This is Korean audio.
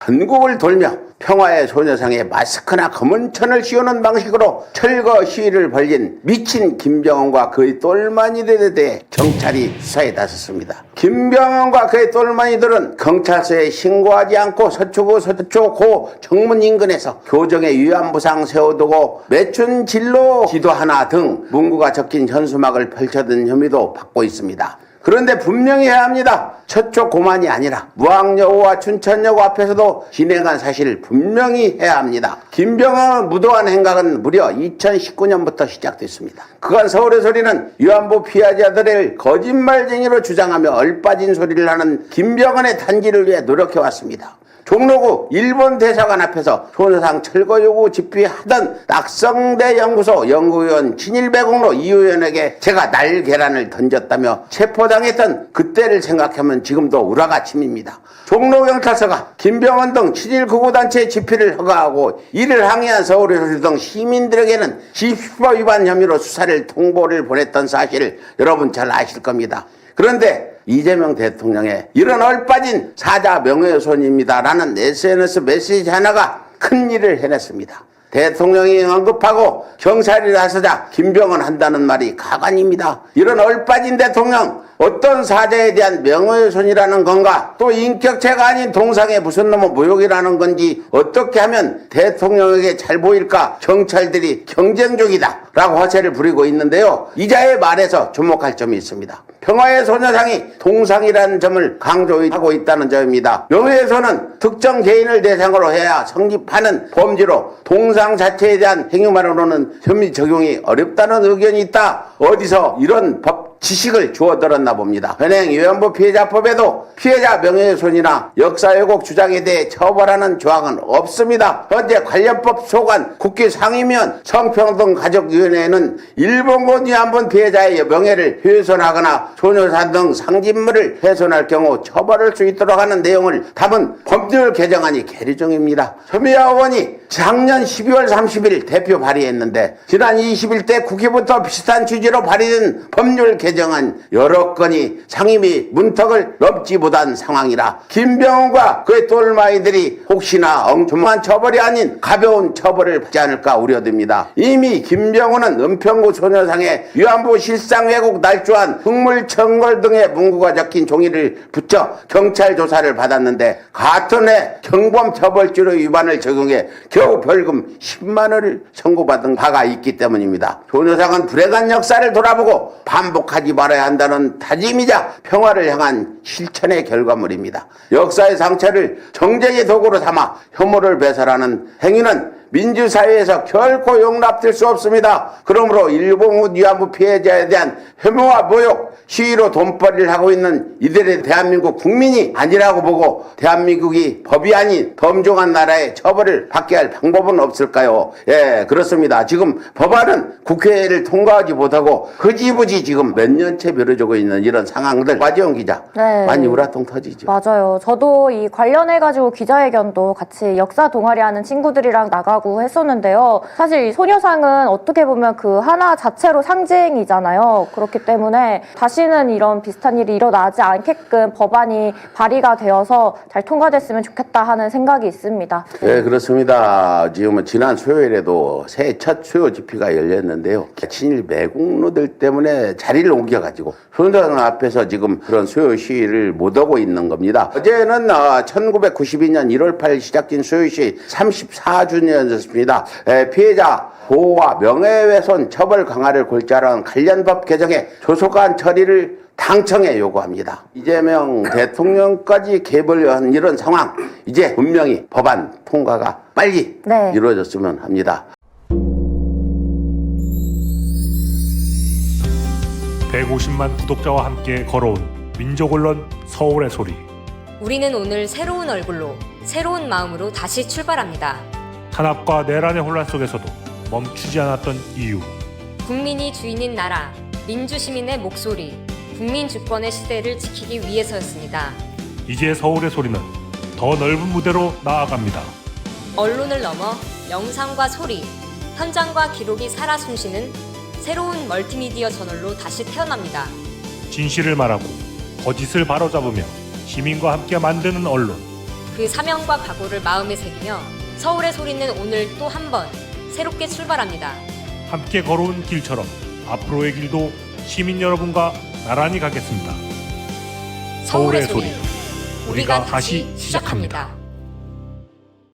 전국을 돌며 평화의 소녀상에 마스크나 검은 천을 씌우는 방식으로 철거 시위를 벌인 미친 김병헌과 그의 똘마니들에 대해 경찰이 수사에 나섰습니다. 김병헌과 그의 똘마니들은 경찰서에 신고하지 않고 서초구 서초고 정문 인근에서 교정의 위안부상 세워두고 매춘 진로 기도하나 등 문구가 적힌 현수막을 펼쳐든 혐의도 받고 있습니다. 그런데 분명히 해야 합니다. 서초고만이 아니라 무학여고와 춘천여고 앞에서도 진행한 사실을 분명히 해야 합니다. 김병헌의 무도한 행각은 무려 2019년부터 시작됐습니다. 그간 서울의 소리는 위안부 피해자들을 거짓말쟁이로 주장하며 얼빠진 소리를 하는 김병헌의 단지를 위해 노력해왔습니다. 종로구 일본 대사관 앞에서 소녀상 철거 요구 집회하던 낙성대 연구소 연구위원 친일배공로 이 의원에게 제가 날계란을 던졌다며 체포당했던 그때를 생각하면 지금도 우라가 침입니다. 종로경찰서가 김병헌 등 친일 극우단체 집회를 허가하고 이를 항의한 서울의 소리 등 시민들에게는 집시법 위반 혐의로 수사를 통보를 보냈던 사실을 여러분 잘 아실 겁니다. 그런데 이재명 대통령의 이런 얼빠진 사자 명예훼손입니다라는 SNS 메시지 하나가 큰 일을 해냈습니다. 대통령이 언급하고 경찰이 나서자 김병헌 한다는 말이 가관입니다. 이런 얼빠진 대통령 어떤 사자에 대한 명예훼손이라는 건가, 또 인격체가 아닌 동상에 무슨 놈의 모욕이라는 건지 어떻게 하면 대통령에게 잘 보일까 경찰들이 경쟁 중이다 라고 허세를 부리고 있는데요. 이자의 말에서 주목할 점이 있습니다. 평화의 소녀상이 동상이라는 점을 강조하고 있다는 점입니다. 명예훼손은 특정 개인을 대상으로 해야 성립하는 범죄로 동상 자체에 대한 행위만으로는 혐의 적용이 어렵다는 의견이 있다. 어디서 이런 법 지식을 주워들었나 봅니다. 현행 위안부 피해자법에도 피해자 명예훼손이나 역사 왜곡 주장에 대해 처벌하는 조항은 없습니다. 현재 관련법 소관 국회 상임위원 성평등가족위원회는 일본군 위안부 피해자의 명예를 훼손하거나 소녀상 등 상징물을 훼손할 경우 처벌할 수 있도록 하는 내용을 담은 법률 개정안이 계류 중입니다. 서미야 의원이 작년 12월 30일 대표 발의했는데 지난 20일 국회부터 비슷한 취지로 발의된 법률 개정안 여러 건이 상임위 문턱을 넘지 못한 상황이라 김병헌과 그의 똘마이들이 혹시나 엄청난 처벌이 아닌 가벼운 처벌을 받지 않을까 우려됩니다. 이미 김병헌은 은평구 소녀상에 위안부 실상 왜곡 날조한 흑물청걸 등의 문구가 적힌 종이를 붙여 경찰 조사를 받았는데 같은 해 경범처벌죄로 위반을 적용해 겨우 벌금 10만 원을 선고받은 바가 있기 때문입니다. 소녀상은 불행한 역사를 돌아보고 반복하지 말아야 한다는 다짐이자 평화를 향한 실천의 결과물입니다. 역사의 상처를 정쟁의 도구로 삼아 혐오를 배설하는 행위는 민주사회에서 결코 용납될 수 없습니다. 그러므로 일본 위안부 피해자에 대한 혐오와 모욕, 시위로 돈벌이를 하고 있는 이들의 대한민국 국민이 아니라고 보고 대한민국이 법이 아닌 범종한 나라의 처벌을 받게 할 방법은 없을까요? 예, 그렇습니다. 지금 법안은 국회를 통과하지 못하고 흐지부지 지금 몇 년째 미뤄지고 있는 이런 상황들 마지원 기자 네. 많이 우라통 터지죠. 맞아요. 저도 이 관련해가지고 기자회견도 같이 역사 동아리 하는 친구들이랑 나가고 했었는데요. 사실 이 소녀상은 어떻게 보면 그 하나 자체로 상징이잖아요. 그렇기 때문에 다시는 이런 비슷한 일이 일어나지 않게끔 법안이 발의가 되어서 잘 통과됐으면 좋겠다 하는 생각이 있습니다. 네, 그렇습니다. 지금 지난 수요일에도 새해 첫 수요 집회가 열렸는데요. 친일 매국노들 때문에 자리를 옮겨가지고 소녀상 앞에서 지금 그런 수요 시위를 못하고 있는 겁니다. 어제는 1992년 1월 8일 시작된 수요 시위 34주년이었습니다. 피해자 보호와 명예훼손 처벌 강화를 골자로 한 관련법 개정에 조속한 처리를 당청에 요구합니다. 이재명 대통령까지 개벌한 이런 상황, 이제 분명히 법안 통과가 빨리 이루어졌으면 합니다. 150만 구독자와 함께 걸어온 민족언론 서울의 소리. 우리는 오늘 새로운 얼굴로, 새로운 마음으로 다시 출발합니다. 탄압과 내란의 혼란 속에서도 멈추지 않았던 이유. 국민이 주인인 나라, 민주시민의 목소리, 국민 주권의 시대를 지키기 위해서였습니다. 이제 서울의 소리는 더 넓은 무대로 나아갑니다. 언론을 넘어 영상과 소리, 현장과 기록이 살아 숨쉬는 새로운 멀티미디어 저널로 다시 태어납니다. 진실을 말하고 거짓을 바로잡으며 시민과 함께 만드는 언론. 그 사명과 각오를 마음에 새기며 서울의 소리는 오늘 또 한 번 새롭게 출발합니다. 함께 걸어온 길처럼 앞으로의 길도 시민 여러분과 나란히 가겠습니다. 서울의 소리, 우리가 다시 시작합니다.